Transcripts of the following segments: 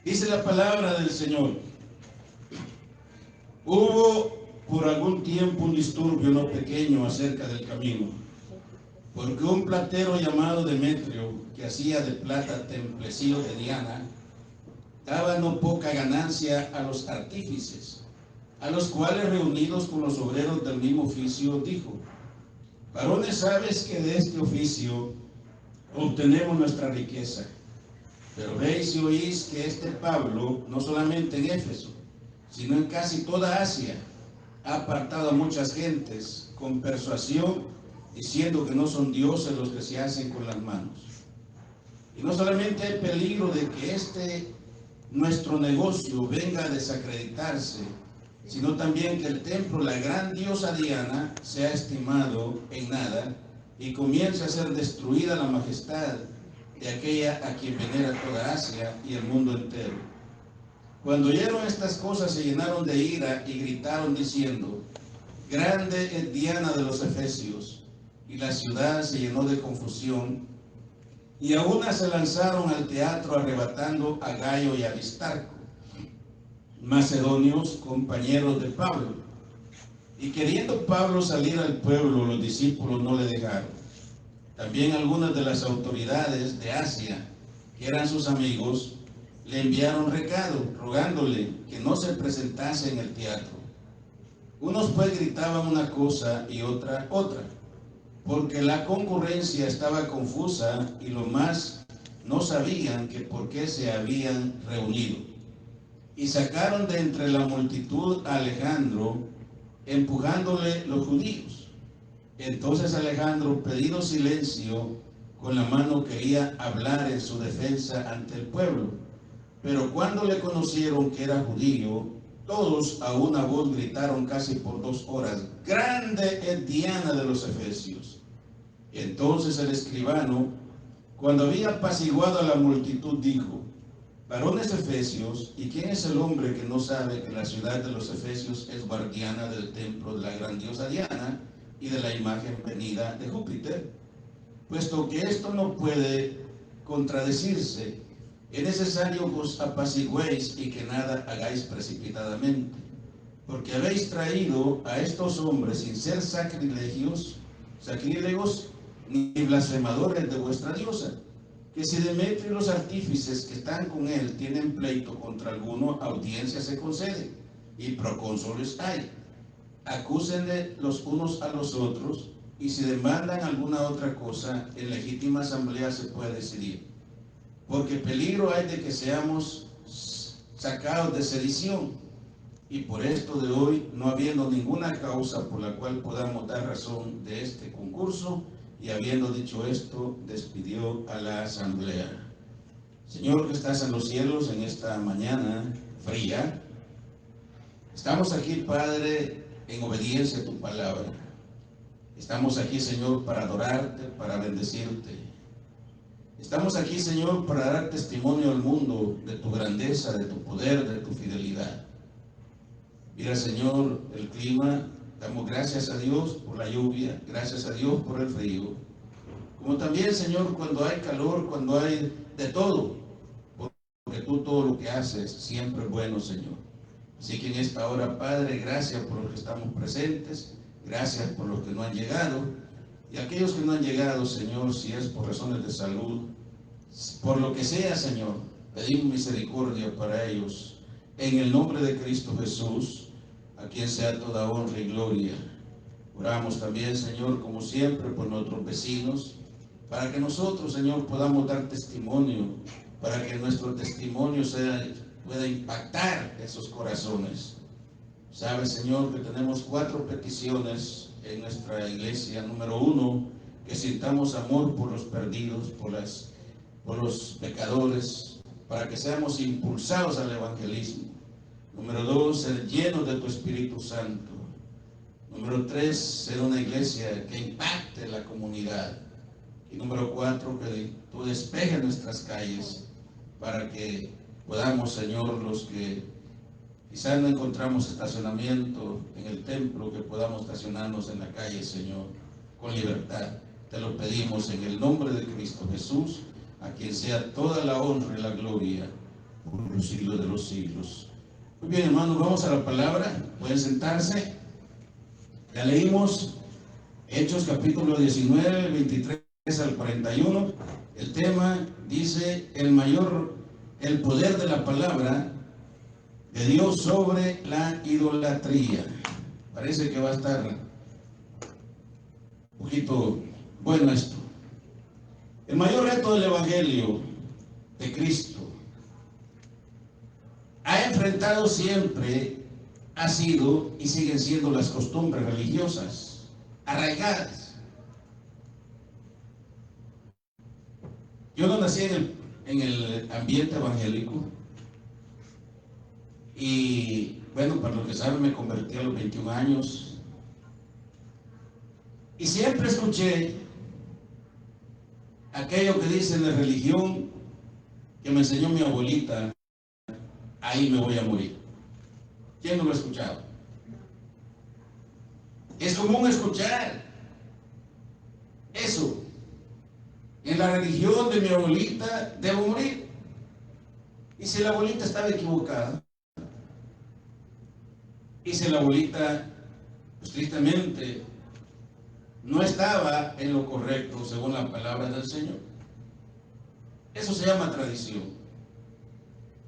Dice la palabra del Señor: hubo por algún tiempo un disturbio no pequeño acerca del camino, porque un platero llamado Demetrio, que hacía de plata templecillos de Diana, daba no poca ganancia a los artífices, a los cuales, reunidos con los obreros del mismo oficio, dijo: varones, sabes que de este oficio obtenemos nuestra riqueza. Pero veis y oís que este Pablo, no solamente en Éfeso, sino en casi toda Asia, ha apartado a muchas gentes con persuasión, diciendo que no son dioses los que se hacen con las manos. Y no solamente hay peligro de que nuestro negocio venga a desacreditarse, sino también que el templo, la gran diosa Diana, sea estimado en nada y comience a ser destruida la majestad de aquella a quien venera toda Asia y el mundo entero. Cuando oyeron estas cosas, se llenaron de ira y gritaron diciendo: grande es Diana de los Efesios. Y la ciudad se llenó de confusión, y a una se lanzaron al teatro, arrebatando a Gayo y a Aristarco, macedonios, compañeros de Pablo. Y queriendo Pablo salir al pueblo, los discípulos no le dejaron. También algunas de las autoridades de Asia, que eran sus amigos, le enviaron recado, rogándole que no se presentase en el teatro. Unos pues gritaban una cosa y otra, porque la concurrencia estaba confusa y los más no sabían que por qué se habían reunido. Y sacaron de entre la multitud a Alejandro, empujándole los judíos. Entonces Alejandro, pedido silencio, con la mano quería hablar en su defensa ante el pueblo. Pero cuando le conocieron que era judío, todos a una voz gritaron casi por 2 horas: grande es Diana de los Efesios. Entonces el escribano, cuando había apaciguado a la multitud, dijo: varones efesios, ¿y quién es el hombre que no sabe que la ciudad de los Efesios es guardiana del templo de la gran diosa Diana y de la imagen venida de Júpiter? Puesto que esto no puede contradecirse, es necesario que os apaciguéis y que nada hagáis precipitadamente, porque habéis traído a estos hombres sin ser sacrílegos ni blasfemadores de vuestra diosa, que si Demetrio y los artífices que están con él tienen pleito contra alguno, audiencia se concede y procónsules hay. Acúsenle los unos a los otros, y si demandan alguna otra cosa, en legítima asamblea se puede decidir. Porque peligro hay de que seamos sacados de sedición, y por esto de hoy, no habiendo ninguna causa por la cual podamos dar razón de este concurso, y habiendo dicho esto, despidió a la asamblea. Señor que estás en los cielos, en esta mañana fría, estamos aquí, Padre, en obediencia a tu palabra. Estamos aquí, Señor, para adorarte, para bendecirte. Estamos aquí, Señor, para dar testimonio al mundo de tu grandeza, de tu poder, de tu fidelidad. Mira, Señor, el clima. Damos gracias a Dios por la lluvia, gracias a Dios por el frío. Como también, Señor, cuando hay calor, cuando hay de todo, porque tú todo lo que haces siempre es bueno, Señor. Así que en esta hora, Padre, gracias por los que estamos presentes, gracias por los que no han llegado, y aquellos que no han llegado, Señor, si es por razones de salud, por lo que sea, Señor, pedimos misericordia para ellos, en el nombre de Cristo Jesús, a quien sea toda honra y gloria. Oramos también, Señor, como siempre, por nuestros vecinos, para que nosotros, Señor, podamos dar testimonio, para que nuestro testimonio pueda impactar esos corazones. Sabes, Señor, que tenemos 4 peticiones en nuestra iglesia. Número 1, que sintamos amor por los perdidos, por los pecadores, para que seamos impulsados al evangelismo. Número 2, ser llenos de tu Espíritu Santo. Número 3, ser una iglesia que impacte la comunidad. Y número 4, que tú despejes nuestras calles para que podamos, Señor, los que quizás no encontramos estacionamiento en el templo, que podamos estacionarnos en la calle, Señor, con libertad. Te lo pedimos en el nombre de Cristo Jesús, a quien sea toda la honra y la gloria por los siglos de los siglos. Muy bien, hermanos, vamos a la palabra. Pueden sentarse. Ya leímos Hechos capítulo 19, 23 al 41. El tema dice el poder de la palabra de Dios sobre la idolatría. Parece que va a estar un poquito bueno esto. El mayor reto del Evangelio de Cristo ha enfrentado siempre, ha sido y siguen siendo las costumbres religiosas arraigadas. Yo no nací en el ambiente evangélico y bueno, para los que saben, me convertí a los 21 años y siempre escuché aquello que dicen de religión que me enseñó mi abuelita: ahí me voy a morir. ¿Quién no lo ha escuchado? Es común escuchar eso. En la religión de mi abuelita debo morir. Y si la abuelita estaba equivocada, y si la abuelita, pues, tristemente, no estaba en lo correcto según la palabra del Señor, eso se llama tradición.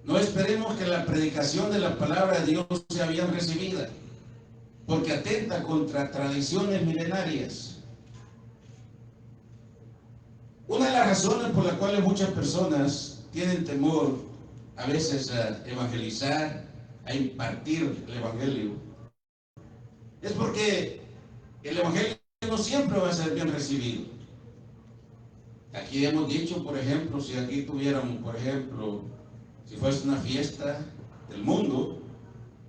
No esperemos que la predicación de la palabra de Dios sea bien recibida, porque atenta contra tradiciones milenarias. Una de las razones por las cuales muchas personas tienen temor a veces a evangelizar, a impartir el evangelio, es porque el evangelio no siempre va a ser bien recibido. Aquí hemos dicho, por ejemplo, si aquí tuviéramos, por ejemplo, si fuese una fiesta del mundo,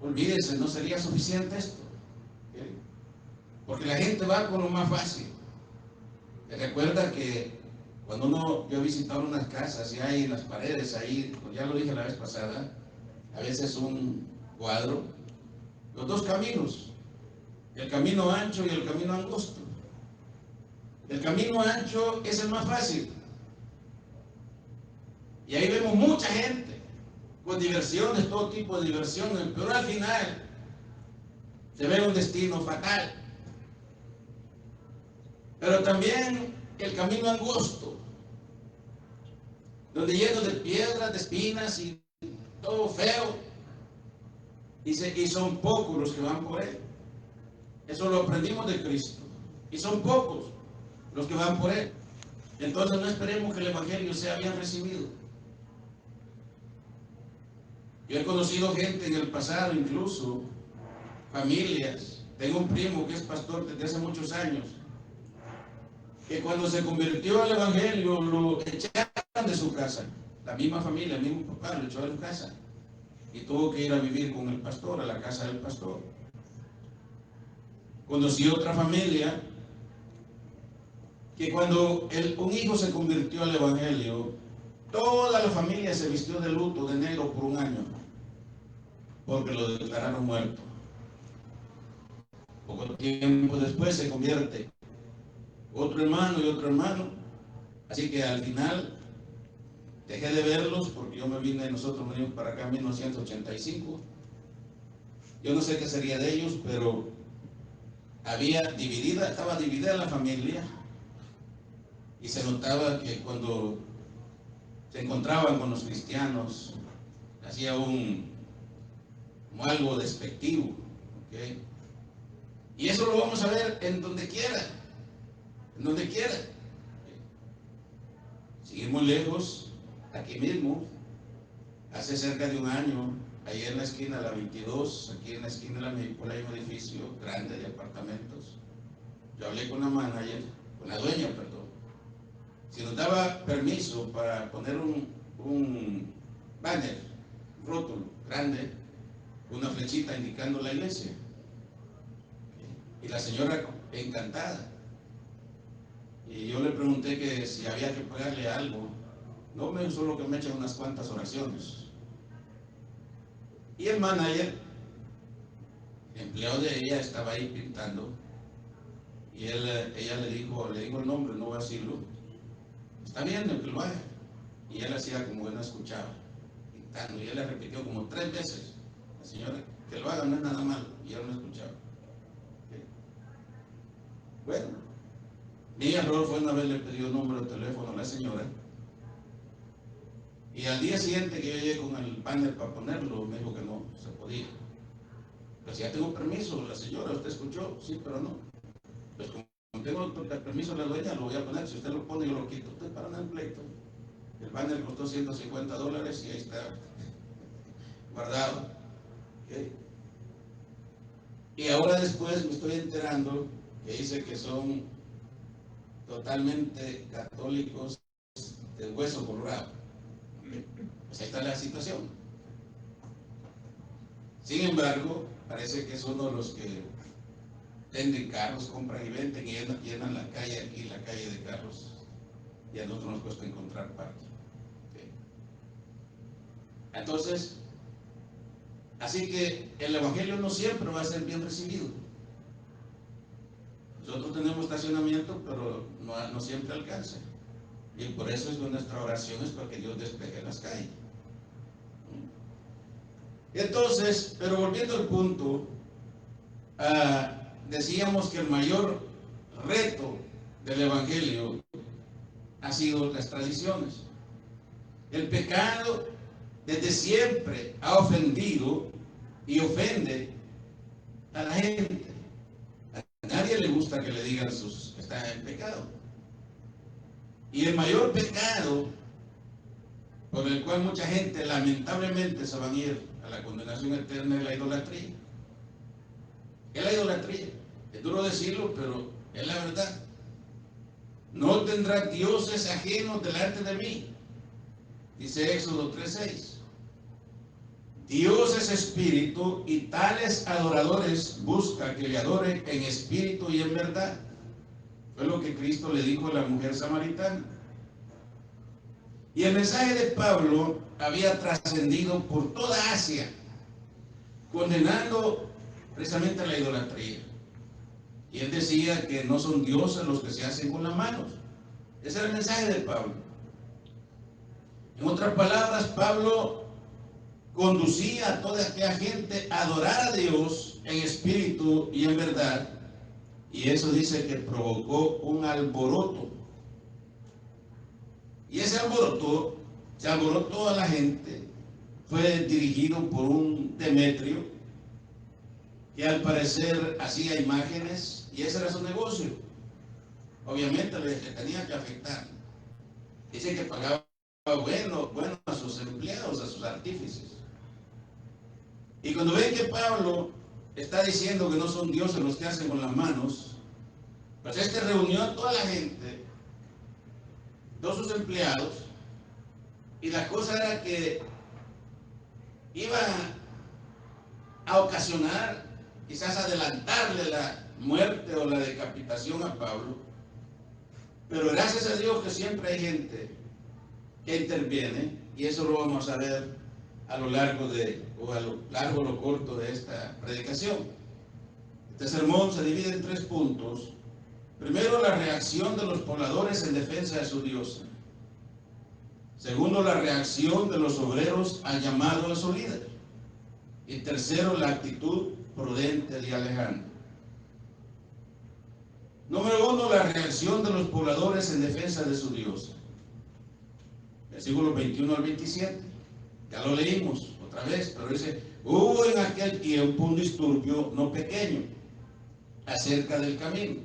olvídense, no sería suficiente esto. ¿Okay? Porque la gente va con lo más fácil. ¿Te recuerda que cuando yo he visitado unas casas y hay en las paredes ahí, ya lo dije la vez pasada, a veces un cuadro, los dos caminos, el camino ancho y el camino angosto? El camino ancho es el más fácil. Y ahí vemos mucha gente con diversiones, todo tipo de diversiones, pero al final se ve un destino fatal. Pero también el camino angosto, donde lleno de piedras, de espinas y todo feo, y son pocos los que van por él. Eso lo aprendimos de Cristo. Y son pocos los que van por él. Entonces no esperemos que el evangelio sea bien recibido. Yo he conocido gente en el pasado, incluso familias. Tengo un primo que es pastor desde hace muchos años, que cuando se convirtió al evangelio lo echaron de su casa. La misma familia, el mismo papá lo echó de su casa y tuvo que ir a vivir con el pastor, a la casa del pastor. Conocí otra familia que cuando un hijo se convirtió al evangelio, toda la familia se vistió de luto, de negro, por un año, porque lo declararon muerto. Poco tiempo después se convierte otro hermano y otro hermano. Así que al final dejé de verlos porque nosotros venimos para acá en 1985. Yo no sé qué sería de ellos, pero estaba dividida la familia y se notaba que cuando se encontraban con los cristianos hacía como algo despectivo. ¿Okay? Y eso lo vamos a ver en donde quiera. En donde quiera. Seguimos lejos, aquí mismo, hace cerca de un año, ahí en la esquina de la 22, aquí en la esquina de la Médicola hay un edificio grande de apartamentos. Yo hablé con la manager, con la dueña, perdón, si nos daba permiso para poner un banner, un rótulo grande, una flechita indicando la iglesia. Y la señora encantada. Y yo le pregunté que si había que pagarle algo. No, solo que me echen unas cuantas oraciones. Y el manager, empleado de ella, estaba ahí pintando. Y ella le dijo el nombre, no voy a decirlo. Está bien que lo haga. Y él hacía como que no escuchaba. afectando. Y él le repitió como 3 veces, la señora, que lo haga no es nada malo, y él no escuchaba. ¿Sí? Bueno, mi error fue una vez le pedí un número de teléfono a la señora, y al día siguiente que yo llegué con el banner para ponerlo, me dijo que no se podía. Pues ya tengo permiso, la señora, ¿usted escuchó? Sí, pero no. Pues como tengo el permiso de la dueña, lo voy a poner. Si usted lo pone, yo lo quito. Usted para el pleito. El banner costó $150 y ahí está guardado. ¿Okay? Y ahora después me estoy enterando que dice que son totalmente católicos de hueso colorado. ¿Okay? Pues ahí está la situación. Sin embargo, parece que es uno de los que venden carros, compran y venden y llenan la calle aquí, la calle de carros. Y a nosotros nos cuesta encontrar parque. ¿Okay? Entonces, así que el evangelio no siempre va a ser bien recibido. Nosotros tenemos estacionamiento, pero no siempre alcanza. Y por eso es que nuestra oración es para que Dios despeje las calles. Entonces, pero volviendo al punto, decíamos que el mayor reto del evangelio ha sido las tradiciones. El pecado desde siempre ha ofendido y ofende a la gente. A nadie le gusta que le digan que está en pecado. Y el mayor pecado por el cual mucha gente lamentablemente se van a ir a la condenación eterna es la idolatría. Es la idolatría. Es duro decirlo, pero es la verdad. No tendrás dioses ajenos delante de mí, dice Éxodo 3:6. Dios es espíritu y tales adoradores busca que le adoren en espíritu y en verdad. Fue lo que Cristo le dijo a la mujer samaritana. Y el mensaje de Pablo había trascendido por toda Asia, condenando precisamente la idolatría. Y él decía que no son dioses los que se hacen con las manos. Ese era el mensaje de Pablo. En otras palabras, Pablo conducía a toda aquella gente a adorar a Dios en espíritu y en verdad. Y eso dice que provocó un alboroto. Y ese alboroto, se alborotó a la gente, fue dirigido por un Demetrio, que al parecer hacía imágenes, y ese era su negocio. Obviamente le tenía que afectar. Dice que pagaba bueno a sus empleados, a sus artífices. Y cuando ven que Pablo está diciendo que no son dioses los que hacen con las manos, pues este reunió a toda la gente, todos sus empleados, y la cosa era que iba a ocasionar, quizás adelantarle la muerte o la decapitación a Pablo. Pero gracias a Dios que siempre hay gente que interviene, y eso lo vamos a ver a lo largo o lo corto de esta predicación. Este sermón se divide en 3 puntos. Primero, la reacción de los pobladores en defensa de su diosa. Segundo, la reacción de los obreros al llamado de su líder. Y tercero, la actitud prudente de Alejandro. Número 1, la reacción de los pobladores en defensa de su diosa. Versículos 21 al 27. Ya lo leímos otra vez, pero dice: hubo en aquel tiempo un disturbio no pequeño cerca del camino,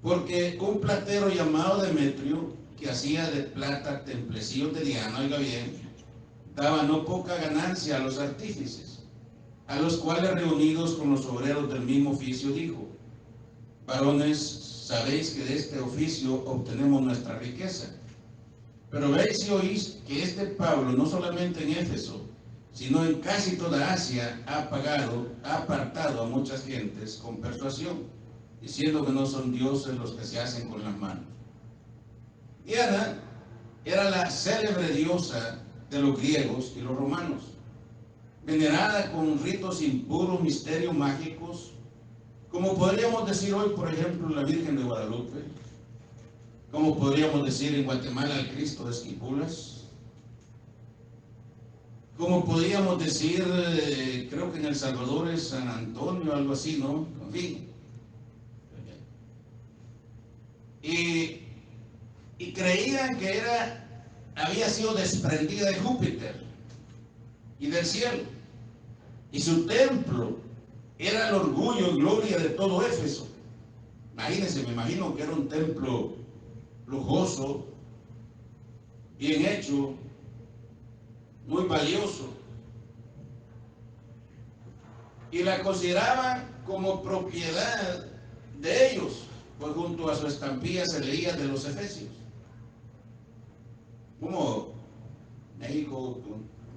porque un platero llamado Demetrio, que hacía de plata templecillos de Diana, oiga bien, daba no poca ganancia a los artífices, a los cuales, reunidos con los obreros del mismo oficio, dijo: varones, sabéis que de este oficio obtenemos nuestra riqueza. Pero veis y oís que este Pablo, no solamente en Éfeso, sino en casi toda Asia, ha apartado a muchas gentes con persuasión, diciendo que no son dioses los que se hacen con las manos. Diana era la célebre diosa de los griegos y los romanos, venerada con ritos impuros, misterios mágicos, como podríamos decir hoy, por ejemplo, la Virgen de Guadalupe, como podríamos decir en Guatemala el Cristo de Esquipulas, como podríamos decir, creo que en El Salvador es San Antonio, algo así, ¿no? En fin. Y creían que había sido desprendida de Júpiter y del cielo. Y su templo era el orgullo y gloria de todo Éfeso. Imagínense, me imagino que era un templo lujoso, bien hecho, muy valioso. Y la consideraban como propiedad de ellos, pues junto a su estampilla se leía de los efesios. Como México,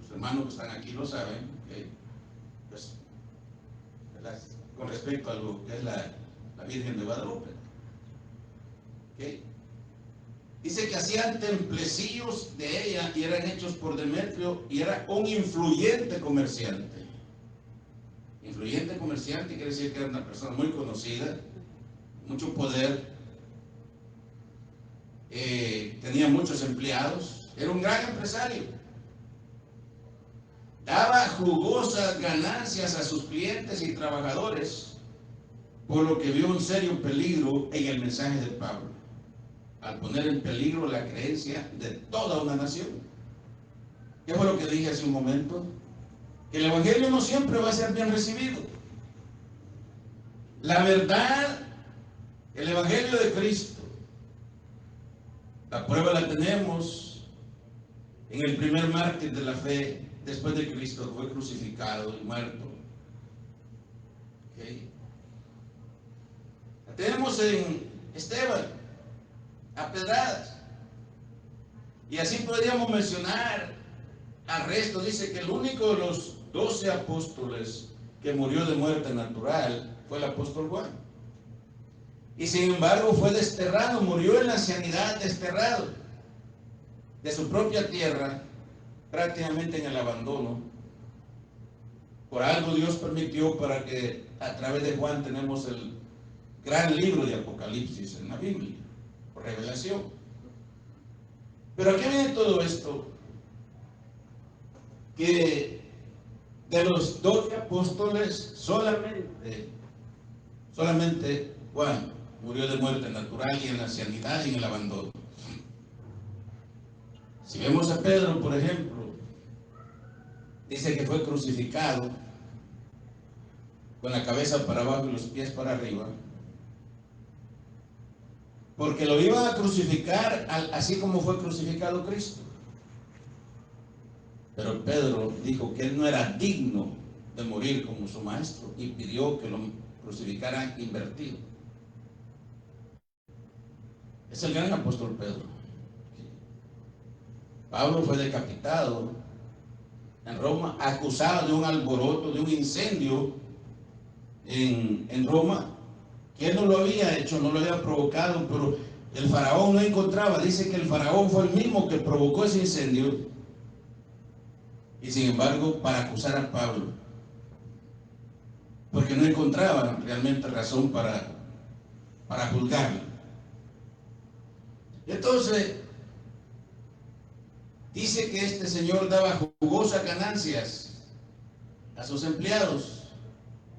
los hermanos que están aquí lo saben, pues, con respecto a lo que es la Virgen de Guadalupe. ¿Okay? Dice que hacían templecillos de ella y eran hechos por Demetrio y era un influyente comerciante. Influyente comerciante quiere decir que era una persona muy conocida, mucho poder, tenía muchos empleados, era un gran empresario. Daba jugosas ganancias a sus clientes y trabajadores, por lo que vio un serio peligro en el mensaje de Pablo, al poner en peligro la creencia de toda una nación. ¿Qué fue lo que dije hace un momento? Que el Evangelio no siempre va a ser bien recibido. La verdad, el Evangelio de Cristo, la prueba la tenemos en el primer mártir de la fe, después de Cristo fue crucificado y muerto. ¿Okay? La tenemos en Esteban, a pedradas. Y así podríamos mencionar al resto. Dice que el único de los 12 apóstoles que murió de muerte natural fue el apóstol Juan. Y sin embargo fue desterrado, murió en la ancianidad, desterrado de su propia tierra, prácticamente en el abandono. Por algo Dios permitió para que a través de Juan tenemos el gran libro de Apocalipsis en la Biblia, por revelación. Pero ¿a qué viene todo esto? Que de los 12 apóstoles solamente Juan murió de muerte natural y en la ancianidad y en el abandono. Si vemos a Pedro, por ejemplo, dice que fue crucificado con la cabeza para abajo y los pies para arriba, porque lo iban a crucificar así como fue crucificado Cristo. Pero Pedro dijo que él no era digno de morir como su maestro y pidió que lo crucificaran invertido. Es el gran apóstol Pedro. Pablo fue decapitado en Roma, acusado de un alboroto, de un incendio en Roma, que él no lo había hecho, no lo había provocado, pero el faraón no encontraba. Dice que el faraón fue el mismo que provocó ese incendio. Y sin embargo, para acusar a Pablo, porque no encontraba realmente razón para juzgarlo. Entonces, dice que este señor daba jugosas ganancias a sus empleados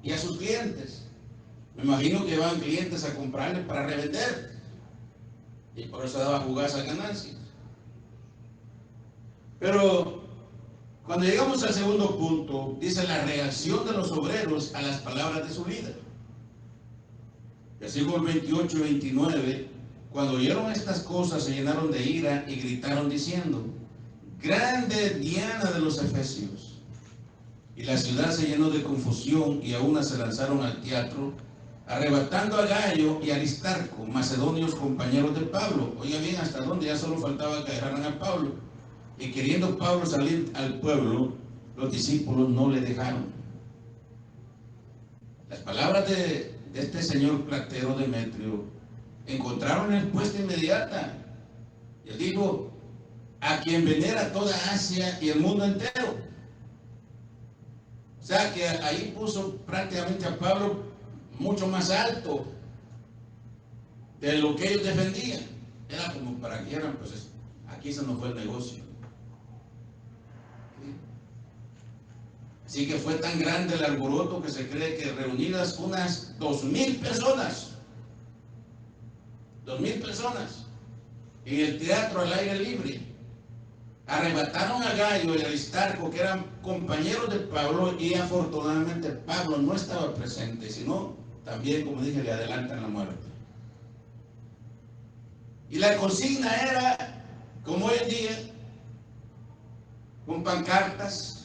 y a sus clientes. Me imagino que iban clientes a comprarle para revender, y por eso daba jugosas ganancias. Pero cuando llegamos al segundo punto, dice la reacción de los obreros a las palabras de su líder. Versículos 28 y 29, cuando oyeron estas cosas se llenaron de ira y gritaron diciendo: grande Diana de los Efesios. Y la ciudad se llenó de confusión y a una se lanzaron al teatro, arrebatando a Gayo y Aristarco, macedonios compañeros de Pablo. Oiga bien, hasta donde ya solo faltaba que agarraran a Pablo. Y queriendo Pablo salir al pueblo, los discípulos no le dejaron. Las palabras de este señor platero Demetrio encontraron respuesta inmediata. Y él dijo: a quien venera toda Asia y el mundo entero. O sea que ahí puso prácticamente a Pablo mucho más alto de lo que ellos defendían. Era como para que eran, pues aquí se nos fue el negocio. Así que fue tan grande el alboroto que se cree que reunidas unas 2,000 personas, 2,000 personas, en el teatro al aire libre, arrebataron a Gayo y Aristarco, que eran compañeros de Pablo, y afortunadamente Pablo no estaba presente, sino también, como dije, le adelantan la muerte. Y la consigna era, como hoy en día, con pancartas,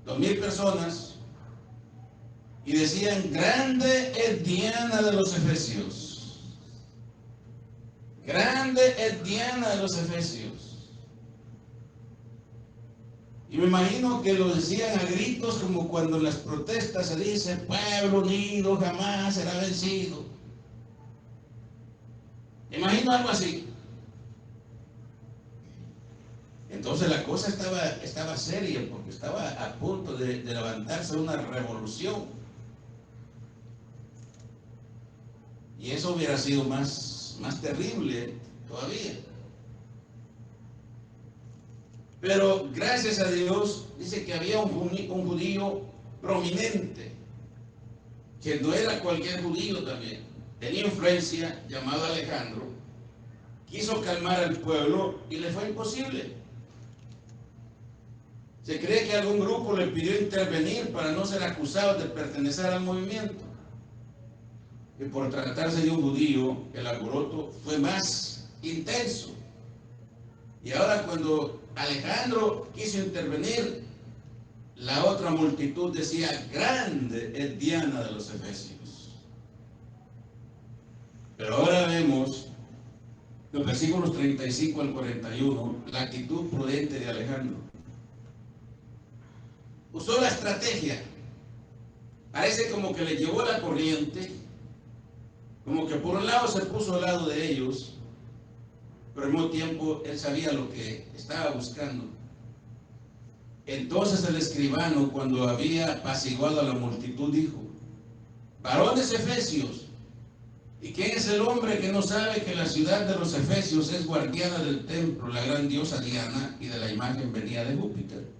2,000 personas, y decían: grande es Diana de los Efesios, grande es Diana de los Efesios. Y me imagino que lo decían a gritos, como cuando en las protestas se dice: pueblo unido jamás será vencido. Me imagino algo así. Entonces la cosa estaba seria, porque estaba a punto de levantarse una revolución. Y eso hubiera sido más terrible todavía. Pero gracias a Dios, dice que había un judío prominente, que no era cualquier judío también, tenía influencia, llamado Alejandro. Quiso calmar al pueblo y le fue imposible. Se cree que algún grupo le pidió intervenir para no ser acusado de pertenecer al movimiento. Y por tratarse de un judío, el alboroto fue más intenso. Y ahora, cuando Alejandro quiso intervenir, la otra multitud decía: grande es Diana de los Efesios. Pero ahora vemos los versículos 35 al 41, la actitud prudente de Alejandro. Usó la estrategia. Parece como que le llevó la corriente, como que por un lado se puso al lado de ellos, pero al mismo tiempo él sabía lo que estaba buscando. Entonces el escribano, cuando había apaciguado a la multitud, dijo: varones efesios, ¿y quién es el hombre que no sabe que la ciudad de los Efesios es guardiana del templo, la gran diosa Diana, y de la imagen venida de Júpiter?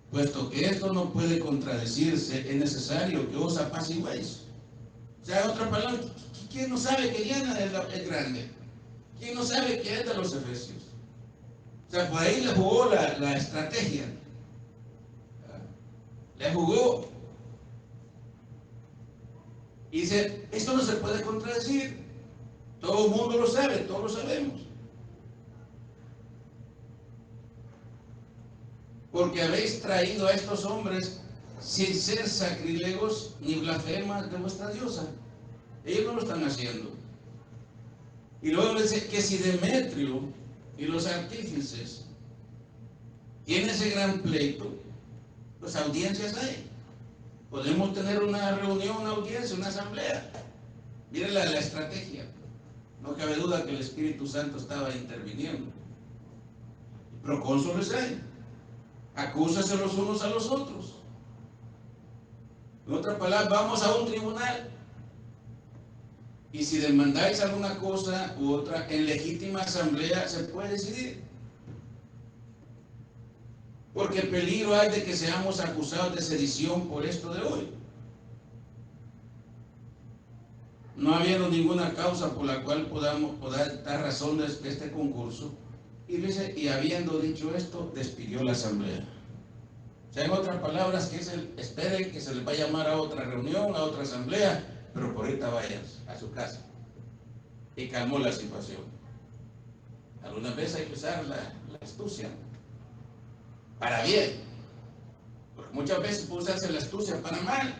Puesto que esto no puede contradecirse, es necesario que os apaciguéis. O sea, en otras palabras, ¿quién no sabe que Diana es grande? ¿Quién no sabe que es de los Efesios? O sea, por ahí le jugó la estrategia. Le jugó. Y dice: esto no se puede contradecir. Todo el mundo lo sabe, todos lo sabemos. Porque habéis traído a estos hombres sin ser sacrílegos ni blasfemas de vuestra diosa. Ellos no lo están haciendo. Y luego dice que si Demetrio y los artífices tienen ese gran pleito, pues audiencias hay. Podemos tener una reunión, una audiencia, una asamblea. Miren la estrategia. No cabe duda que el Espíritu Santo estaba interviniendo. Procónsules hay. Acúsase los unos a los otros. En otras palabras, vamos a un tribunal. Y si demandáis alguna cosa u otra, en legítima asamblea se puede decidir. Porque peligro hay de que seamos acusados de sedición por esto de hoy. No habiendo ninguna causa por la cual podamos dar razones de este concurso. Y dice: y habiendo dicho esto, despidió la asamblea. O sea, en otras palabras, que esperen que se les va a llamar a otra reunión, a otra asamblea, pero por ahorita vayan a su casa. Y calmó la situación. Algunas veces hay que usar la astucia para bien, porque muchas veces puede usarse la astucia para mal.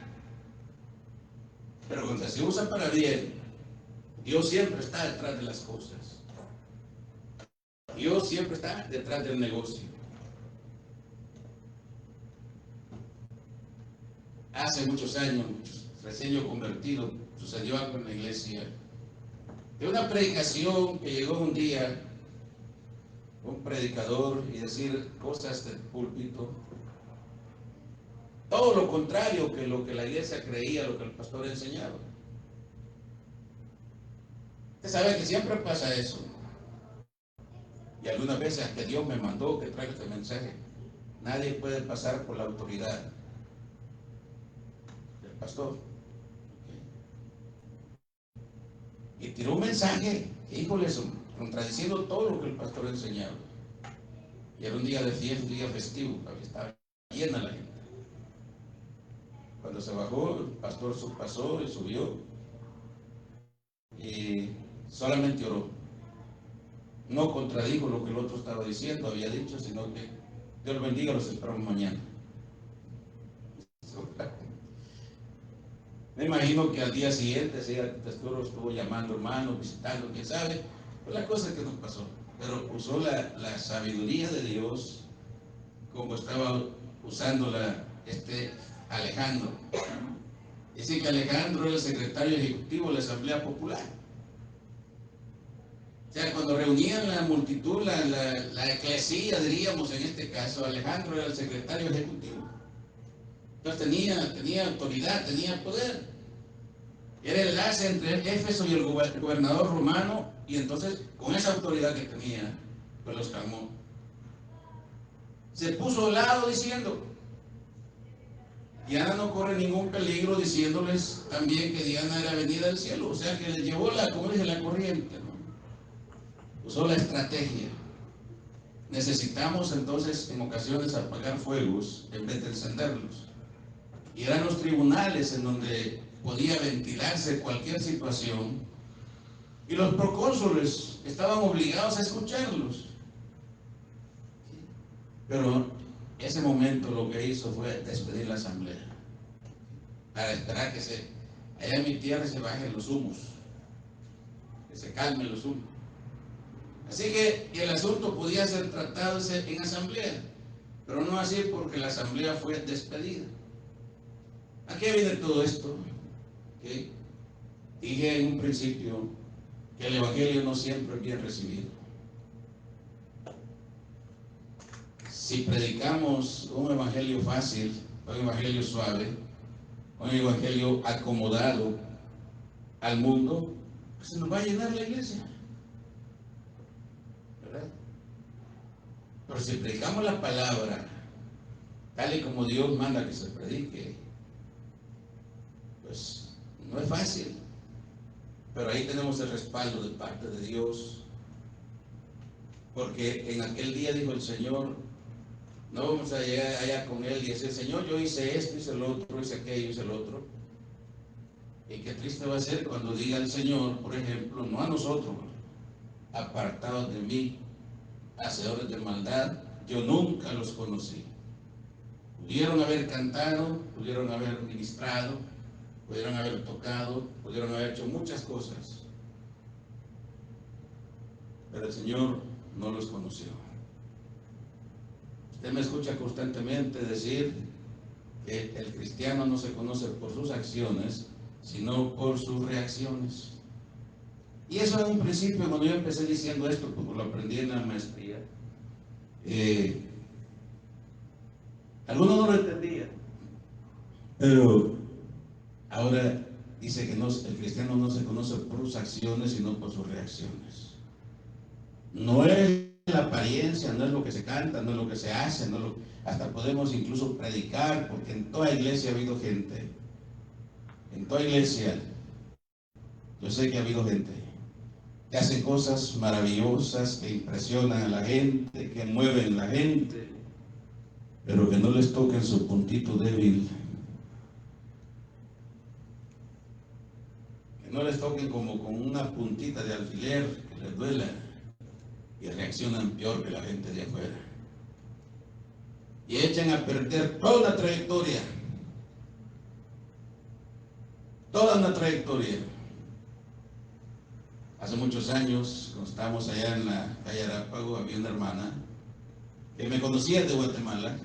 Pero cuando se usa para bien, Dios siempre está detrás de las cosas. Dios siempre está detrás del negocio. Hace muchos años, recién yo convertido, sucedió algo en la iglesia, de una predicación que llegó un día un predicador y decir cosas del púlpito, todo lo contrario que lo que la iglesia creía, lo que el pastor enseñaba. Usted sabe que siempre pasa eso. Y algunas veces que Dios me mandó que traiga este mensaje, Nadie puede pasar por la autoridad del pastor. Y tiró un mensaje, híjole, contradiciendo todo lo que el pastor enseñaba. Y era un día de fiesta, un día festivo, estaba llena la gente. Cuando se bajó, el pastor pasó y subió y solamente oró. No contradijo lo que el otro estaba diciendo, había dicho, sino que Dios bendiga, los esperamos mañana. Me imagino que al día siguiente, si el pastor estuvo llamando hermanos, visitando, quién sabe, pues la cosa que nos pasó. Pero usó la sabiduría de Dios, como estaba usándola Alejandro. Dice que Alejandro era el secretario ejecutivo de la Asamblea Popular. O sea, cuando reunían la multitud, la eclesía, diríamos en este caso, Alejandro era el secretario ejecutivo. Entonces tenía autoridad, tenía poder. Era el enlace entre Éfeso y el gobernador romano, y entonces con esa autoridad que tenía, pues los calmó. Se puso al lado diciendo, Diana no corre ningún peligro, diciéndoles también que Diana era venida del cielo. O sea que les llevó la corriente, ¿no? Usó la estrategia. Necesitamos entonces en ocasiones apagar fuegos en vez de encenderlos. Y eran los tribunales en donde podía ventilarse cualquier situación, y los procónsules estaban obligados a escucharlos. Pero ese momento lo que hizo fue despedir la asamblea para esperar que allá en mi tierra se bajen los humos, que se calmen los humos. Así que el asunto podía ser tratado en asamblea, pero no así, porque la asamblea fue despedida. ¿A qué viene todo esto? ¿Okay? Dije en un principio que el evangelio no siempre es bien recibido. Si predicamos un evangelio fácil, un evangelio suave, un evangelio acomodado al mundo, pues se nos va a llenar la iglesia, ¿verdad? Pero si predicamos la palabra tal y como Dios manda que se predique, pues no es fácil, pero ahí tenemos el respaldo de parte de Dios, porque en aquel día dijo el Señor, no vamos a llegar allá con Él y decir, Señor, yo hice esto, hice el otro, hice aquello, hice el otro. Y qué triste va a ser cuando diga el Señor, por ejemplo, no a nosotros, apartados de mí, hacedores de maldad, yo nunca los conocí. Pudieron haber cantado, pudieron haber ministrado, pudieron haber tocado, pudieron haber hecho muchas cosas, pero el Señor no los conoció. Usted me escucha constantemente decir que el cristiano no se conoce por sus acciones, sino por sus reacciones. Y eso en un principio, cuando yo empecé diciendo esto, como lo aprendí en la maestría, algunos no lo entendían, pero ahora dice que el cristiano no se conoce por sus acciones, sino por sus reacciones. No es la apariencia, no es lo que se canta, no es lo que se hace, hasta podemos incluso predicar, porque en toda iglesia ha habido gente, en toda iglesia, yo sé que ha habido gente que hace cosas maravillosas, que impresionan a la gente, que mueven a la gente, pero que no les toquen su puntito débil, que no les toquen como con una puntita de alfiler que les duela, y reaccionan peor que la gente de afuera, y echan a perder toda una trayectoria, toda una trayectoria. Hace muchos años, cuando estábamos allá en la calle Arápago, había una hermana que me conocía de Guatemala.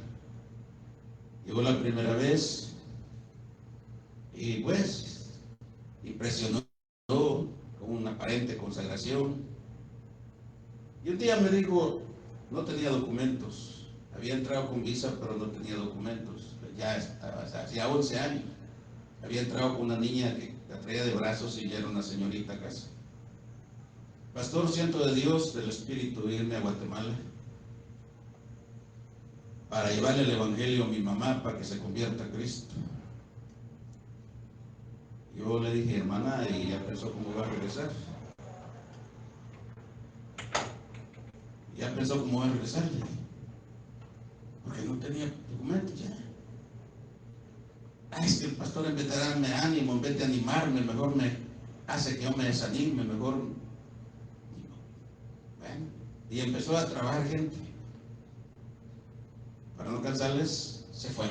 Llegó la primera vez y pues impresionó con una aparente consagración. Y un día me dijo, no tenía documentos, había entrado con visa pero no tenía documentos, ya estaba, hacía 11 años, había entrado con una niña que la traía de brazos y ya era una señorita casi. Pastor, siento de Dios, del Espíritu, irme a Guatemala. para llevarle el evangelio a mi mamá para que se convierta a Cristo. Yo le dije, hermana, y ya pensó cómo va a regresar. Ya pensó cómo va a regresar, porque no tenía documentos ya. Es que el pastor en vez de darme ánimo, en vez de animarme, mejor me hace que yo me desanime, mejor. Bueno, y empezó a trabajar gente. Para no cansarles, se fue,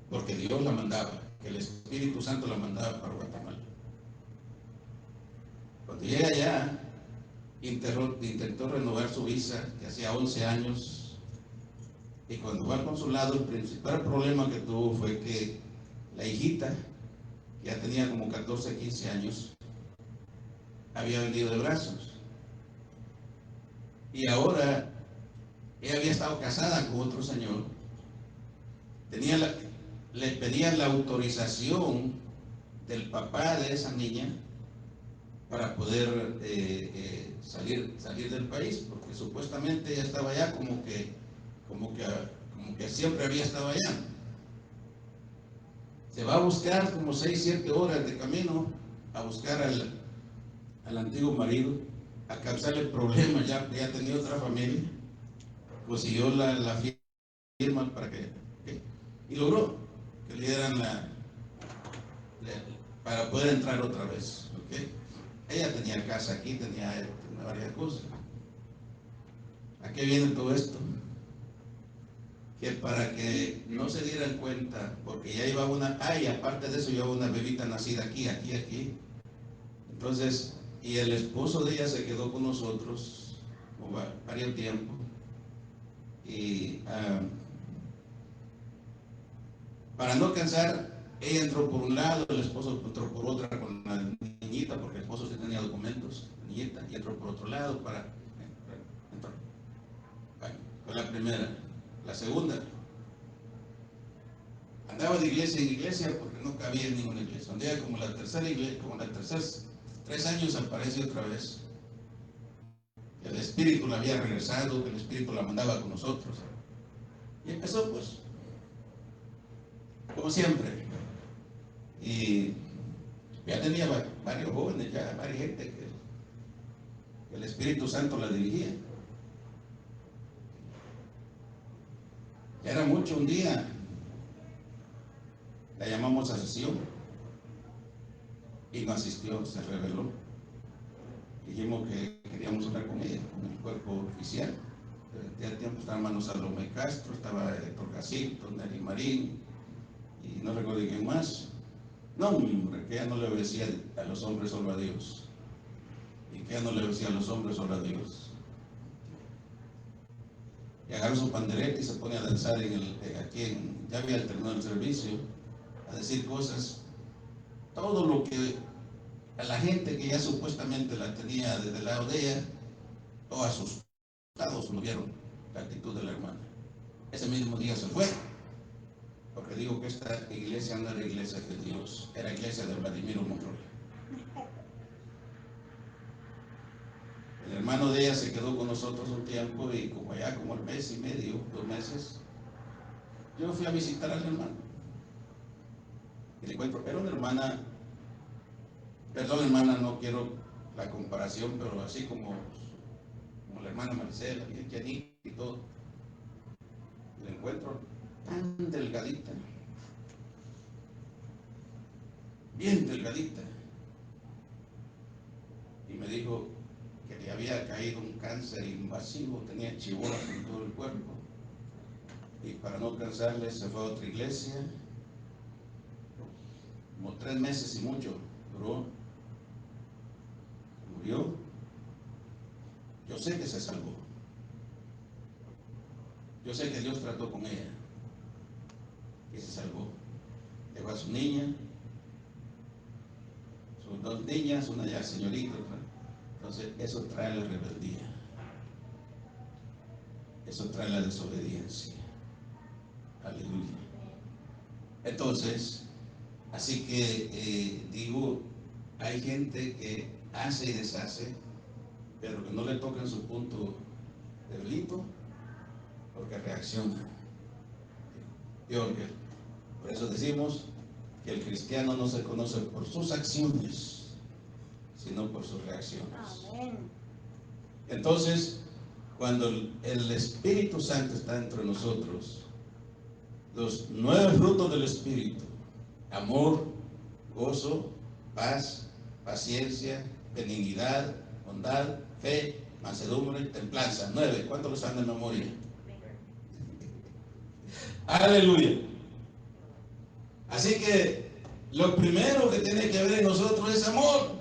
porque Dios la mandaba, que el Espíritu Santo la mandaba para Guatemala. Cuando llega allá, intentó renovar su visa, que hacía 11 años, y cuando fue al consulado, el principal problema que tuvo fue que la hijita, que ya tenía como 14, 15 años, había venido de brazos. Y ahora, ella había estado casada con otro señor, le pedían la autorización del papá de esa niña para poder salir del país, porque supuestamente ella estaba allá como que siempre había estado allá. Se va a buscar como 6, 7 horas de camino a buscar al antiguo marido, a causarle problemas, ya tenía otra familia, consiguió la firma para y logró que le dieran para poder entrar otra vez. ¿Okay? Ella tenía casa aquí, tenía varias cosas. ¿A qué viene todo esto? Que para que no se dieran cuenta, porque ya iba aparte de eso, llevaba una bebita nacida aquí. Entonces, y el esposo de ella se quedó con nosotros por varios tiempo. Y para no cansar, ella entró por un lado, el esposo entró por otra con la niñita, porque el esposo sí tenía documentos, la niñita, y entró por otro lado entró. Bueno, fue la primera. La segunda, andaba de iglesia en iglesia porque no cabía en ninguna iglesia. Andaba como la tercera iglesia, 3 años aparece otra vez. El Espíritu la había regresado, que el Espíritu la mandaba con nosotros. Y empezó pues, como siempre. Y ya tenía varios jóvenes, ya varias gente que el Espíritu Santo la dirigía. Ya era mucho un día, la llamamos a sesión y no asistió, se rebeló. Dijimos que queríamos hablar con ella, con el cuerpo oficial. Ya tiempo estaba hermano Salomé Castro, estaba Héctor Jacinto, Nelly Marín y no recuerdo quién más. No, hombre, que ella no le obedecía a los hombres, solo a Dios. Y que ella no le obedecía a los hombres, solo a Dios. Y agarra su pandereta y se pone a danzar ya había terminado el servicio, a decir cosas, todo lo que a la gente que ya supuestamente la tenía desde el lado de ella, todos asustados lo vieron, la actitud de la hermana. Ese mismo día se fue, porque digo que esta iglesia no era iglesia de Dios, era iglesia de Vladimiro Monroy. El hermano de ella se quedó con nosotros un tiempo y como el mes y medio, 2 meses, yo fui a visitar al hermano. Y le cuento, era una hermana, perdón hermana, no quiero la comparación, pero así como la hermana Marcela, bien llanita y todo, la encuentro tan delgadita, bien delgadita. Y me dijo que le había caído un cáncer invasivo, tenía chibolas en todo el cuerpo. Y para no cansarle se fue a otra iglesia, como 3 meses y mucho duró, murió. Yo sé que se salvó, yo sé que Dios trató con ella y se salvó. Dejó a su niña, sus 2 niñas, una ya señorita, otra. Entonces eso trae la rebeldía, eso trae la desobediencia. Aleluya. Entonces, así que digo, hay gente que hace y deshace, pero que no le tocan su punto debilito, porque reacciona. Georgia. Por eso decimos que el cristiano no se conoce por sus acciones, sino por sus reacciones. Amén. Entonces, cuando el Espíritu Santo está entre nosotros, los 9 frutos del Espíritu: amor, gozo, paz, paciencia, benignidad, bondad, fe, mansedumbre, templanza. 9. ¿Cuántos los saben de memoria? Aleluya. Así que lo primero que tiene que haber en nosotros es amor.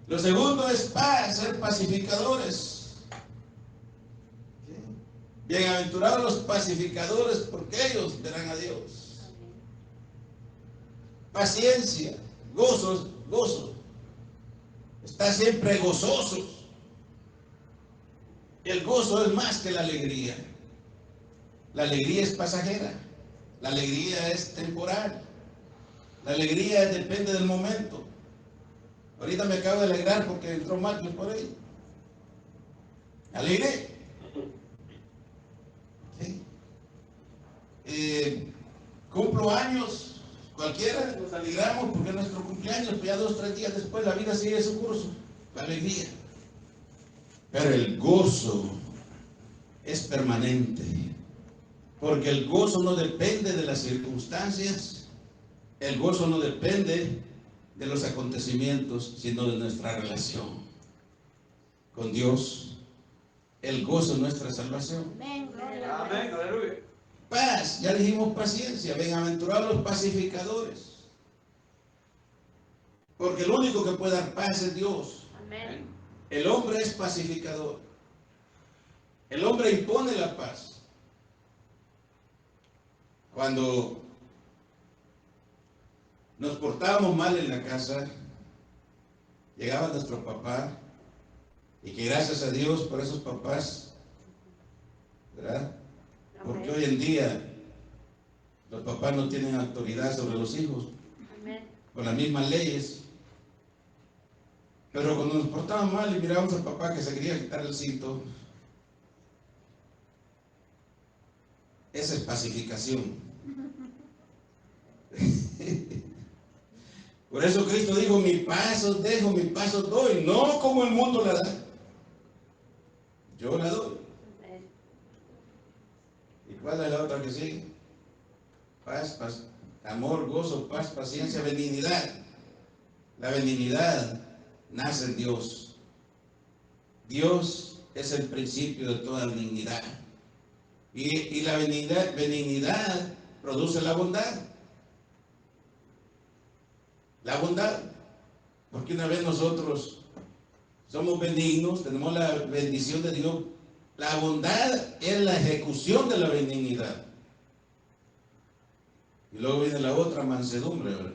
Lo segundo es paz, ser pacificadores. Bienaventurados los pacificadores, porque ellos verán a Dios. Paciencia, gozo. Está siempre gozosos. El gozo es más que la alegría. La alegría es pasajera. La alegría es temporal. La alegría depende del momento. Ahorita me acabo de alegrar porque entró Marcos por ahí. Alegre. ¿Sí? Cumplo años, cualquiera nos alegramos porque es nuestro cumpleaños, pero ya 2 o 3 días después la vida sigue su curso. La alegría. Pero el gozo es permanente. Porque el gozo no depende de las circunstancias, el gozo no depende de los acontecimientos, sino de nuestra relación con Dios. El gozo es nuestra salvación. Amén. Amén, aleluya. Paz, ya dijimos paciencia. Bienaventurados los pacificadores. Porque el único que puede dar paz es Dios. Amén. El hombre es pacificador. El hombre impone la paz. Cuando nos portábamos mal en la casa, llegaba nuestro papá, y que gracias a Dios por esos papás, ¿verdad? Porque hoy en día los papás no tienen autoridad sobre los hijos, con las mismas leyes. Pero cuando nos portábamos mal y mirábamos al papá que se quería quitar el cinto, esa es pacificación. Por eso Cristo dijo: mi paz os dejo, mi paz os doy, no como el mundo la da. Yo la doy. ¿Y cuál es la otra que sigue? Paz, amor, gozo, paz, paciencia, benignidad. La benignidad nace en Dios. Dios es el principio de toda benignidad. Y la benignidad produce la bondad. La bondad. Porque una vez nosotros somos benignos, tenemos la bendición de Dios. La bondad es la ejecución de la benignidad. Y luego viene la otra, mansedumbre, ¿verdad?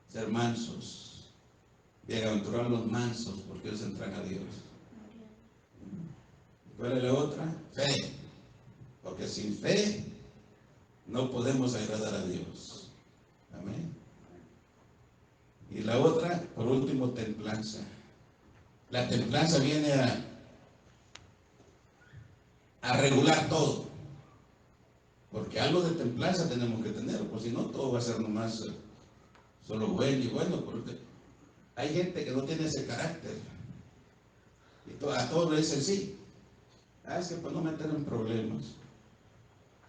Ser mansos. Bienaventurados los mansos, porque ellos entran a Dios. ¿Cuál es la otra? Fe. Porque sin fe no podemos agradar a Dios. Amén. Y la otra, por último, templanza. La templanza viene a regular todo. Porque algo de templanza tenemos que tener, pues si no, todo va a ser nomás solo bueno y bueno. Porque hay gente que no tiene ese carácter. Y a todos le dicen sí. Es que para no meter en problemas.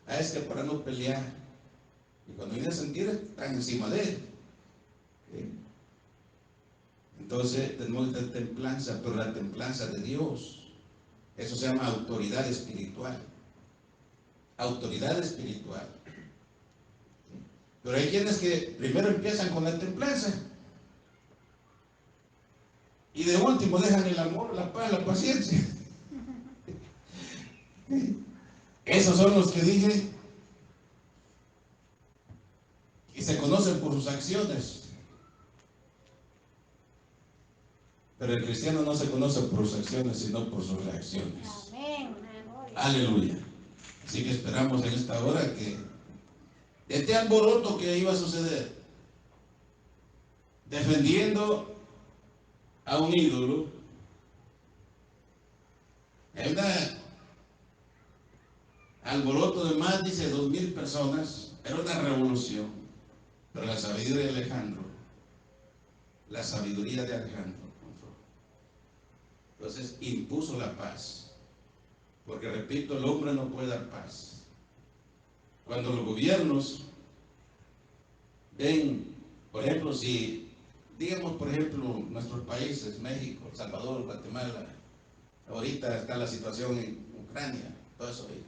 Es que para no pelear. Y cuando viene a sentir, están encima de él. ¿Sí? Entonces tenemos que tener templanza, pero la templanza de Dios. Eso se llama autoridad espiritual. Autoridad espiritual. ¿Sí? Pero hay quienes que primero empiezan con la templanza. Y de último dejan el amor, la paz, la paciencia. Esos son los que dije y se conocen por sus acciones. Pero el cristiano no se conoce por sus acciones, sino por sus reacciones. Amén. Aleluya. Así que esperamos en esta hora que este alboroto que iba a suceder, defendiendo a un ídolo, alboroto de más, dice, 2,000 personas. Era una revolución. Pero la sabiduría de Alejandro, entonces impuso la paz. Porque repito, el hombre no puede dar paz. Cuando los gobiernos ven, por ejemplo, si, digamos, por ejemplo, nuestros países, México, El Salvador, Guatemala, ahorita está la situación en Ucrania, todo eso ahí.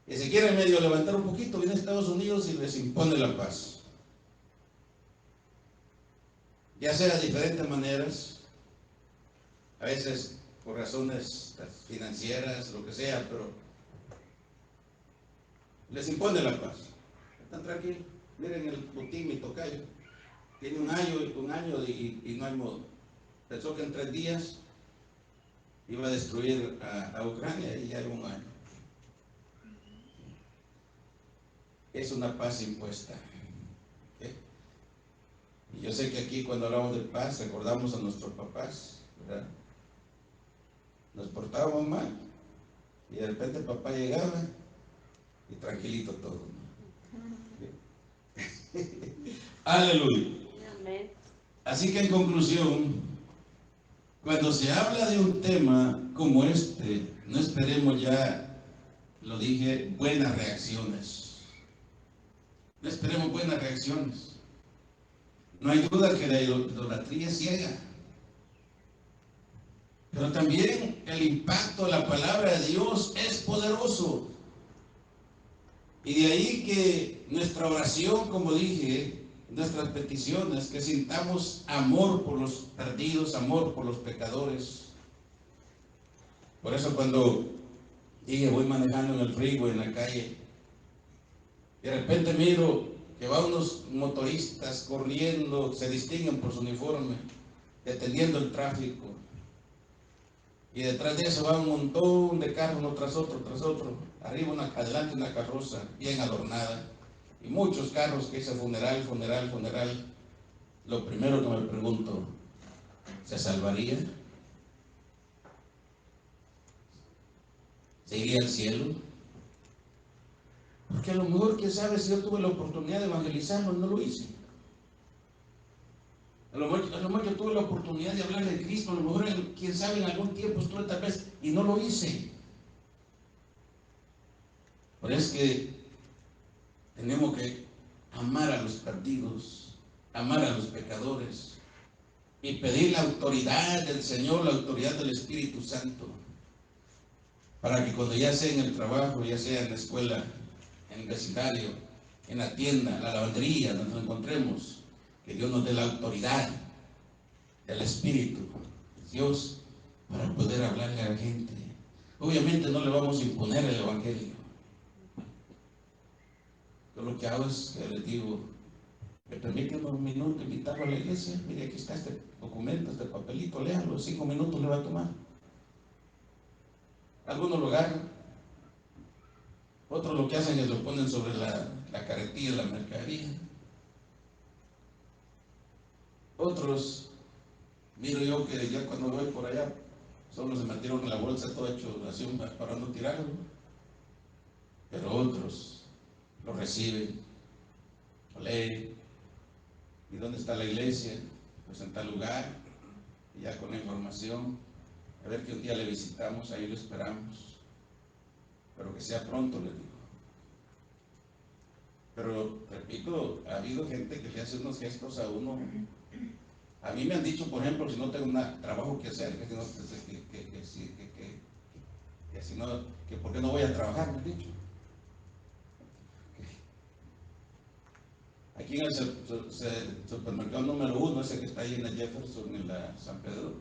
Y se quiere medio levantar un poquito, viene Estados Unidos y les impone la paz. Ya sea de diferentes maneras, a veces por razones financieras, lo que sea, pero les impone la paz. Están tranquilos. Miren el Putin, mi tocayo. Tiene un año y no hay modo. Pensó que en 3 días iba a destruir a Ucrania y ya hay un año. Es una paz impuesta. ¿Okay? Y yo sé que aquí cuando hablamos de paz recordamos a nuestros papás, ¿verdad? Nos portábamos mal y de repente papá llegaba y tranquilito todo, ¿no? Aleluya. Amén. Así que en conclusión, cuando se habla de un tema como este, no esperemos ya, lo dije, buenas reacciones. No esperemos buenas reacciones. No hay duda que la idolatría es ciega. Pero también el impacto de la palabra de Dios es poderoso. Y de ahí que nuestra oración, como dije, nuestras peticiones, que sintamos amor por los perdidos, amor por los pecadores. Por eso cuando dije, voy manejando en el freeway, en la calle, de repente miro que van unos motoristas corriendo, se distinguen por su uniforme, deteniendo el tráfico. Y detrás de eso va un montón de carros, uno tras otro, tras otro. Arriba adelante una carroza bien adornada. Y muchos carros que dice funeral, funeral, funeral. Lo primero que me pregunto, ¿se salvaría? ¿Se iría al cielo? Porque a lo mejor, quién sabe, si yo tuve la oportunidad de evangelizarlo, no lo hice. A lo mejor yo tuve la oportunidad de hablar de Cristo, a lo mejor, quién sabe, en algún tiempo estuve tal vez y no lo hice. Pero es que tenemos que amar a los perdidos, amar a los pecadores y pedir la autoridad del Señor, la autoridad del Espíritu Santo, para que cuando ya sea en el trabajo, ya sea en la escuela, en el vecindario, en la tienda, en la lavandería, donde nos encontremos, que Dios nos dé la autoridad del Espíritu de Dios para poder hablarle a la gente. Obviamente no le vamos a imponer el Evangelio. Yo lo que hago es que les digo, me permiten un minuto invitarlo a la iglesia. Mire, aquí está este documento, este papelito, léalo, 5 minutos le va a tomar. Algunos lo agarran, otros lo que hacen es lo ponen sobre la carretilla de la mercadería. Otros, miro yo que ya cuando voy por allá, solo se metieron en la bolsa todo hecho así para no tirarlo. Pero otros lo reciben, lo leen. ¿Y dónde está la iglesia? Pues en tal lugar, y ya con la información, a ver que un día le visitamos, ahí lo esperamos, pero que sea pronto, les digo. Pero, repito, ha habido gente que le hace unos gestos a uno. A mí me han dicho, por ejemplo, si no tengo un trabajo que hacer, que por qué no voy a trabajar, me han dicho. Aquí en el supermercado número 1, ese que está ahí en la Jefferson, en la San Pedro,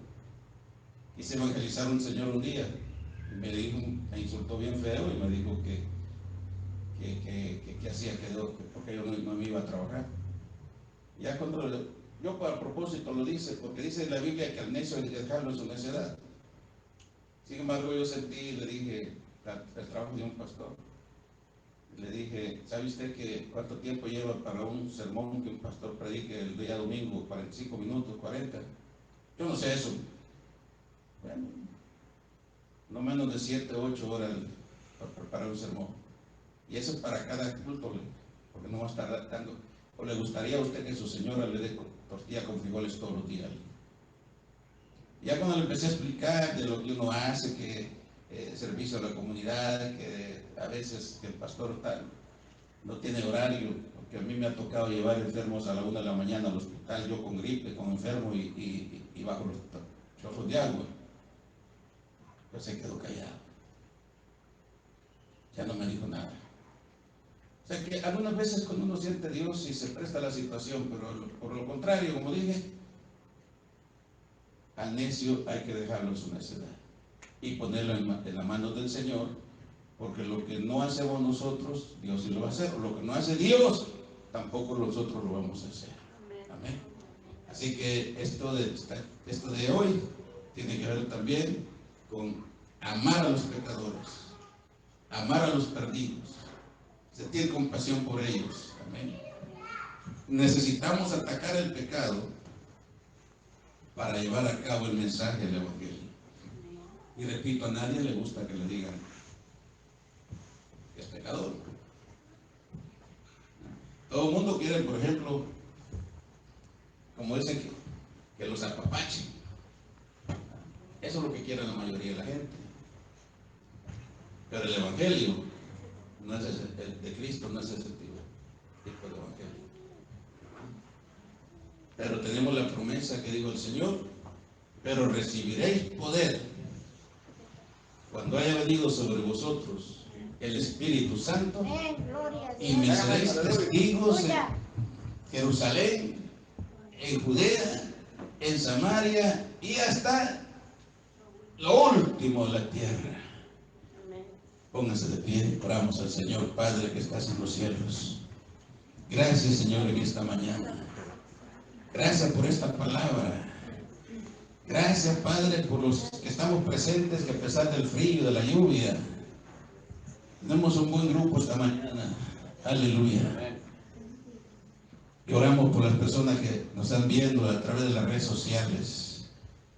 quise evangelizar a un señor un día y me insultó bien feo y me dijo que hacía, porque yo no me iba a trabajar. Ya cuando yo a propósito lo dice, porque dice en la Biblia que al necio hay que dejarlo en su necedad. Sin embargo, yo sentí y le dije el trabajo de un pastor. Le dije, ¿sabe usted que cuánto tiempo lleva para un sermón que un pastor predique el día domingo? 45 minutos, 40. Yo no sé eso. Bueno, no menos de 7 o 8 horas para preparar un sermón. Y eso para cada culto, porque no va a estar dando. ¿O le gustaría a usted que su señora le dé tortilla con frijoles todos los días? Ya cuando le empecé a explicar de lo que uno hace, que servicio a la comunidad, que a veces que el pastor tal no tiene horario, porque a mí me ha tocado llevar enfermos a la 1 de la mañana al hospital, yo con gripe, con enfermo y bajo los chorros de agua. Pues se quedó callado. Ya no me dijo nada. O sea que algunas veces cuando uno siente a Dios y se presta la situación, pero por lo contrario, como dije, al necio hay que dejarlo en su necedad y ponerlo en la mano del Señor, porque lo que no hacemos nosotros, Dios sí lo va a hacer, o lo que no hace Dios, tampoco nosotros lo vamos a hacer. Amén. Así que esto de hoy tiene que ver también con amar a los pecadores, amar a los perdidos, sentir compasión por ellos. Amén. Necesitamos atacar el pecado para llevar a cabo el mensaje del Evangelio. Y repito, a nadie le gusta que le digan que es pecador. Todo el mundo quiere, por ejemplo, como dicen, que los apapachen. Eso es lo que quiere la mayoría de la gente. Pero el Evangelio no es el de Cristo, no es ese tipo de Evangelio. Pero tenemos la promesa que dijo el Señor: pero recibiréis poder cuando haya venido sobre vosotros el Espíritu Santo, y me seréis testigos en Jerusalén, en Judea, en Samaria y hasta lo último de la tierra. Póngase de pie, oramos al Señor. Padre que estás en los cielos, gracias, Señor, en esta mañana. Gracias por esta palabra. Gracias, Padre, por los que estamos presentes, que a pesar del frío, de la lluvia, tenemos un buen grupo esta mañana. Aleluya. Y oramos por las personas que nos están viendo a través de las redes sociales.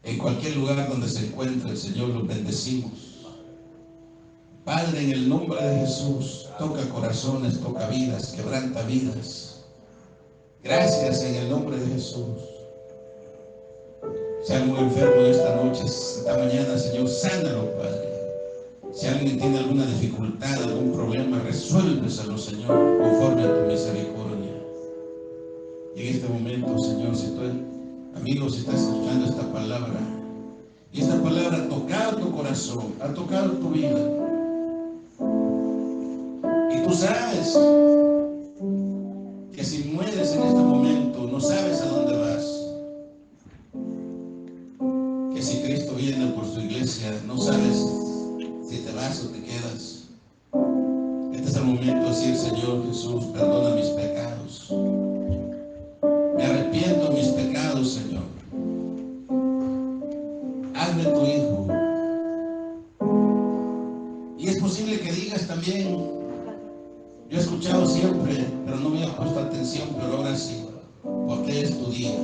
En cualquier lugar donde se encuentre, Señor, los bendecimos. Padre, en el nombre de Jesús, toca corazones, toca vidas, quebranta vidas. Gracias en el nombre de Jesús. Si alguien enfermo esta noche, esta mañana, Señor, sánalo, Padre. Si alguien tiene alguna dificultad, algún problema, resuélveselo, Señor, conforme a tu misericordia. Y en este momento, Señor, si tú, amigo, si estás escuchando esta palabra, y esta palabra ha tocado tu corazón, ha tocado tu vida, y tú sabes que si mueres en este momento, no sabes a dónde vas. Que si Cristo viene por su iglesia, no sabes si te vas o te quedas. Este es el momento de decir: Señor Jesús, perdona mis pecados. Me arrepiento de mis pecados, Señor. Hazme tu hijo. Y es posible que digas también: yo he escuchado siempre, pero no me he puesto atención, pero ahora sí, porque es tu día.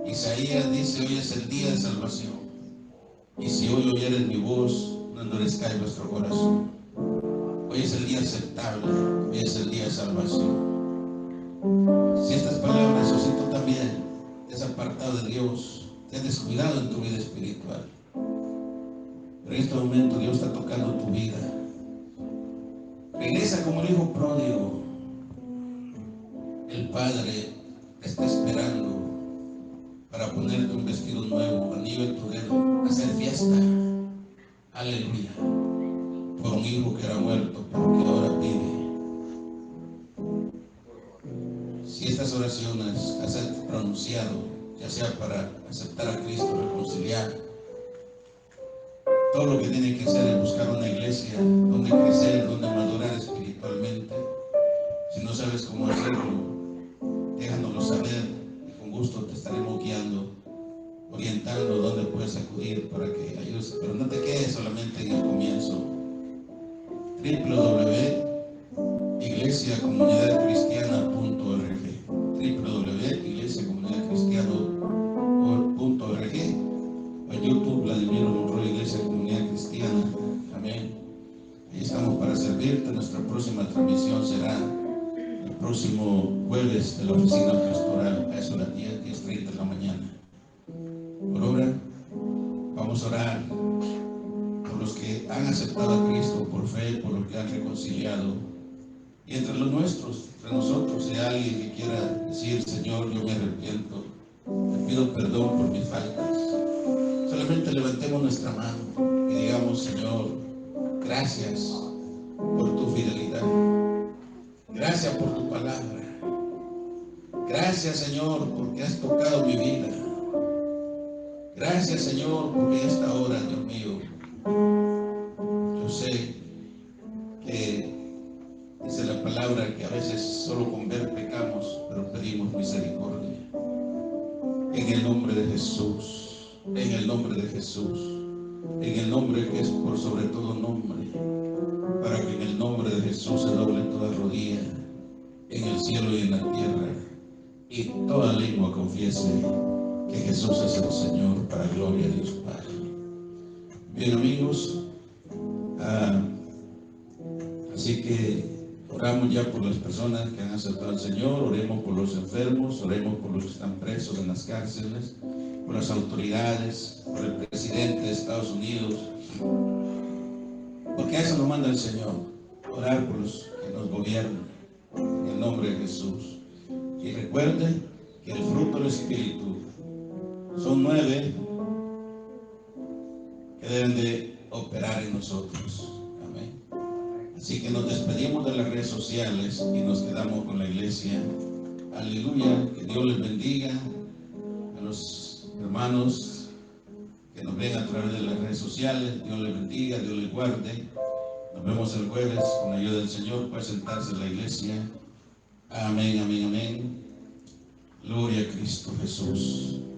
Isaías dice: hoy es el día de salvación. Y si hoy oyeres mi voz, no endurezcáis vuestro corazón. Hoy es el día aceptable, hoy es el día de salvación. Si estas palabras, o si tú también te has apartado de Dios, te has descuidado en tu vida espiritual, pero en este momento Dios está tocando tu vida. Regresa como el hijo pródigo. El Padre te está esperando para ponerte un vestido nuevo, anillo en tu dedo, hacer fiesta. Aleluya. Por un hijo que era muerto, pero que ahora vive. Si estas oraciones las has pronunciado, ya sea para aceptar a Cristo, reconciliar, todo lo que tiene que hacer es buscar una iglesia donde crecer, donde madurar espiritualmente. Si no sabes cómo hacerlo, déjanoslo saber y con gusto te estaremos guiando, orientando dónde puedes acudir para que ayudes. Pero no te quedes solamente en el comienzo. www.iglesiacomunidadcristiana.org www.iglesiacomunidadcristiana.org. O en YouTube, Vladimiro Monroy, Iglesia Comunidad Cristiana. Ahí estamos para servirte. Nuestra próxima transmisión será el próximo jueves de la oficina pastoral, a eso de las 10:30 de la mañana. Por ahora, vamos a orar por los que han aceptado a Cristo por fe, por los que han reconciliado. Y entre los nuestros, entre nosotros, si hay alguien que quiera decir: Señor, yo me arrepiento, te pido perdón por mis faltas, solamente levantemos nuestra mano y digamos: Señor, gracias por tu fidelidad, gracias por tu palabra, gracias, Señor, porque has tocado mi vida, gracias, Señor, porque en esta hora, Dios mío, yo sé que dice la palabra que a veces solo con ver pecamos, pero pedimos misericordia. En el nombre de Jesús, en el nombre de Jesús, en el nombre que es por sobre todo nombre, para que en el nombre de Jesús se doble toda rodilla, en el cielo y en la tierra, y toda lengua confiese que Jesús es el Señor, para gloria de Dios Padre. Bien, amigos, así que oramos ya por las personas que han aceptado al Señor, oremos por los enfermos, oremos por los que están presos en las cárceles, por las autoridades, por el presidente de Estados Unidos, porque a eso nos manda el Señor, orar por los que nos gobiernan, en el nombre de Jesús. Y recuerden que el fruto del Espíritu son 9 que deben de operar en nosotros. Amén. Así que nos despedimos de las redes sociales y nos quedamos con la iglesia. Aleluya, que Dios les bendiga. A los hermanos que nos ven a través de las redes sociales, Dios les bendiga, Dios les guarde. Nos vemos el jueves con la ayuda del Señor. Puede sentarse en la iglesia. Amén, amén, amén. Gloria a Cristo Jesús.